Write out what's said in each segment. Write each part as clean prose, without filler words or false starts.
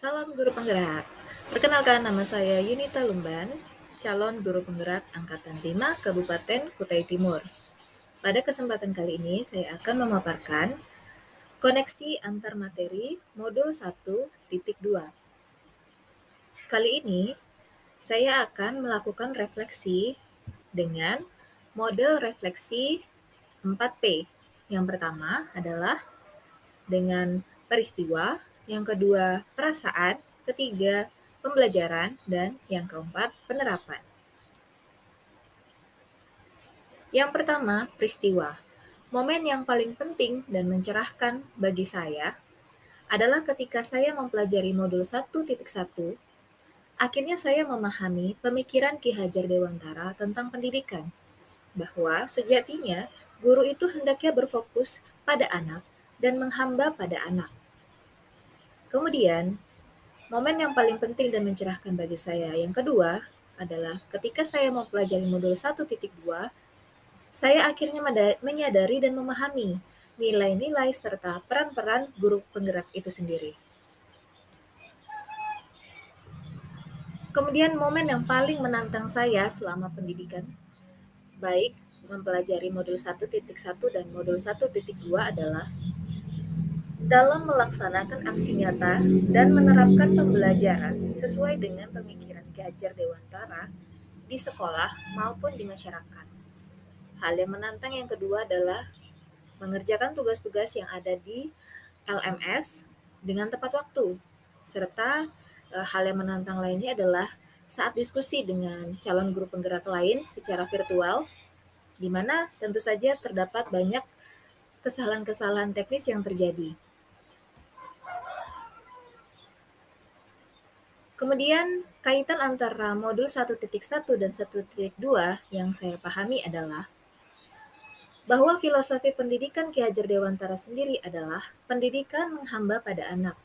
Salam Guru Penggerak. Perkenalkan nama saya Yunita Lumban, calon guru penggerak angkatan 5 Kabupaten Kutai Timur. Pada kesempatan kali ini saya akan memaparkan koneksi antar materi modul 1.2. Kali ini saya akan melakukan refleksi dengan model refleksi 4P. Yang pertama adalah dengan peristiwa, yang kedua perasaan, ketiga pembelajaran, dan yang keempat penerapan. Yang pertama, peristiwa. Momen yang paling penting dan mencerahkan bagi saya adalah ketika saya mempelajari modul 1.1, akhirnya saya memahami pemikiran Ki Hajar Dewantara tentang pendidikan, bahwa sejatinya guru itu hendaknya berfokus pada anak dan menghamba pada anak. Kemudian, momen yang paling penting dan mencerahkan bagi saya yang kedua adalah ketika saya mempelajari modul 1.2, saya akhirnya menyadari dan memahami nilai-nilai serta peran-peran guru penggerak itu sendiri. Kemudian momen yang paling menantang saya selama pendidikan, baik mempelajari modul 1.1 dan modul 1.2 adalah dalam melaksanakan aksi nyata dan menerapkan pembelajaran sesuai dengan pemikiran Ki Hajar Dewantara di sekolah maupun di masyarakat. Hal yang menantang yang kedua adalah mengerjakan tugas-tugas yang ada di LMS dengan tepat waktu, serta hal yang menantang lainnya adalah saat diskusi dengan calon guru penggerak lain secara virtual, di mana tentu saja terdapat banyak kesalahan-kesalahan teknis yang terjadi. Kemudian, kaitan antara modul 1.1 dan 1.2 yang saya pahami adalah bahwa filosofi pendidikan Ki Hajar Dewantara sendiri adalah pendidikan menghamba pada anak,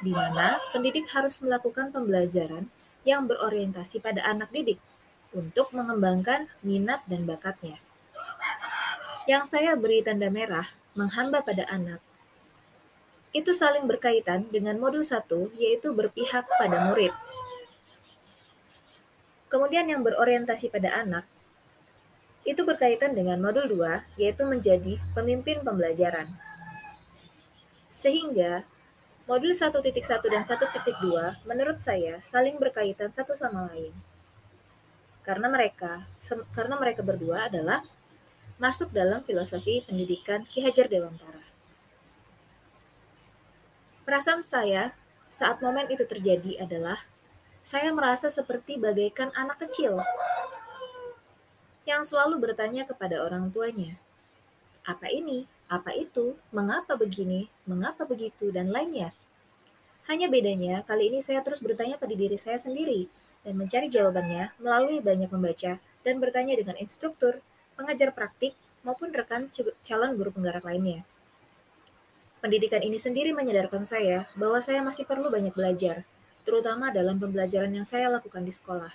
di mana pendidik harus melakukan pembelajaran yang berorientasi pada anak didik untuk mengembangkan minat dan bakatnya. Yang saya beri tanda merah, menghamba pada anak, itu saling berkaitan dengan modul 1, yaitu berpihak pada murid. Kemudian yang berorientasi pada anak, itu berkaitan dengan modul 2, yaitu menjadi pemimpin pembelajaran. Sehingga modul 1.1 dan 1.2 menurut saya saling berkaitan satu sama lain. Karena mereka berdua adalah masuk dalam filosofi pendidikan Ki Hajar Dewantara. Perasaan saya saat momen itu terjadi adalah saya merasa seperti bagaikan anak kecil yang selalu bertanya kepada orang tuanya, apa ini, apa itu, mengapa begini, mengapa begitu, dan lainnya. Hanya bedanya, kali ini saya terus bertanya pada diri saya sendiri dan mencari jawabannya melalui banyak membaca dan bertanya dengan instruktur, pengajar praktik, maupun rekan calon guru penggerak lainnya. Pendidikan ini sendiri menyadarkan saya bahwa saya masih perlu banyak belajar, terutama dalam pembelajaran yang saya lakukan di sekolah.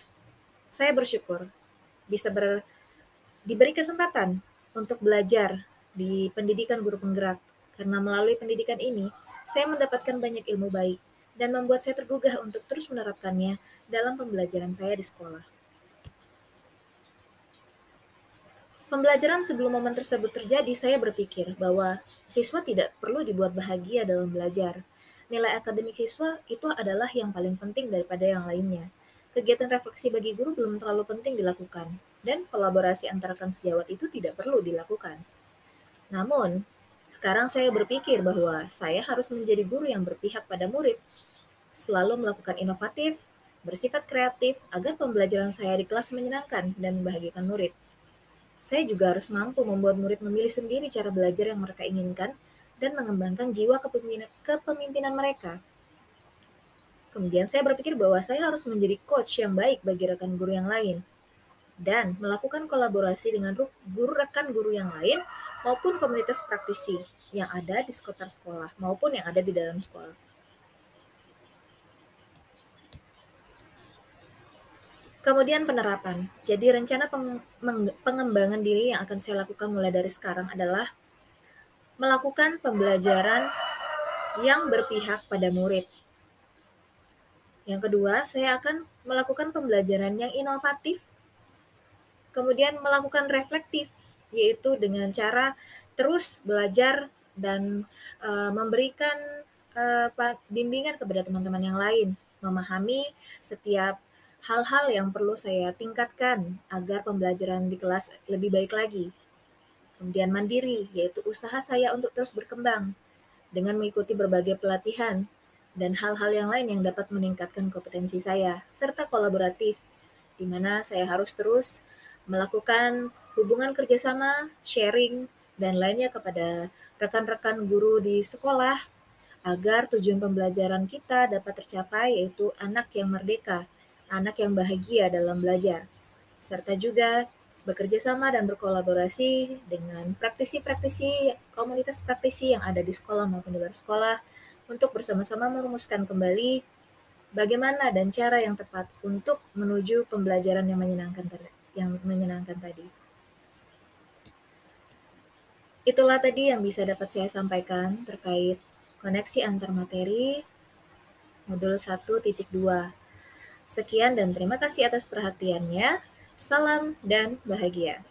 Saya bersyukur bisa diberi kesempatan untuk belajar di pendidikan guru penggerak, karena melalui pendidikan ini, saya mendapatkan banyak ilmu baik dan membuat saya tergugah untuk terus menerapkannya dalam pembelajaran saya di sekolah. Pembelajaran sebelum momen tersebut terjadi, saya berpikir bahwa siswa tidak perlu dibuat bahagia dalam belajar. Nilai akademik siswa itu adalah yang paling penting daripada yang lainnya. Kegiatan refleksi bagi guru belum terlalu penting dilakukan, dan kolaborasi antar rekan sejawat itu tidak perlu dilakukan. Namun, sekarang saya berpikir bahwa saya harus menjadi guru yang berpihak pada murid, selalu melakukan inovatif, bersifat kreatif agar pembelajaran saya di kelas menyenangkan dan membahagiakan murid. Saya juga harus mampu membuat murid memilih sendiri cara belajar yang mereka inginkan dan mengembangkan jiwa kepemimpinan mereka. Kemudian saya berpikir bahwa saya harus menjadi coach yang baik bagi rekan guru yang lain dan melakukan kolaborasi dengan guru rekan guru yang lain maupun komunitas praktisi yang ada di sekitar sekolah maupun yang ada di dalam sekolah. Kemudian penerapan. Jadi rencana pengembangan diri yang akan saya lakukan mulai dari sekarang adalah melakukan pembelajaran yang berpihak pada murid. Yang kedua, saya akan melakukan pembelajaran yang inovatif, kemudian melakukan reflektif, yaitu dengan cara terus belajar dan memberikan bimbingan kepada teman-teman yang lain, memahami setiap hal-hal yang perlu saya tingkatkan agar pembelajaran di kelas lebih baik lagi. Kemudian mandiri, yaitu usaha saya untuk terus berkembang dengan mengikuti berbagai pelatihan dan hal-hal yang lain yang dapat meningkatkan kompetensi saya, serta kolaboratif, di mana saya harus terus melakukan hubungan kerjasama, sharing, dan lainnya kepada rekan-rekan guru di sekolah agar tujuan pembelajaran kita dapat tercapai, yaitu anak yang merdeka, anak yang bahagia dalam belajar, serta juga bekerja sama dan berkolaborasi dengan praktisi-praktisi, komunitas praktisi yang ada di sekolah maupun di luar sekolah untuk bersama-sama merumuskan kembali bagaimana dan cara yang tepat untuk menuju pembelajaran yang menyenangkan tadi. Itulah tadi yang bisa dapat saya sampaikan terkait koneksi antar materi modul 1.2. Sekian dan terima kasih atas perhatiannya. Salam dan bahagia.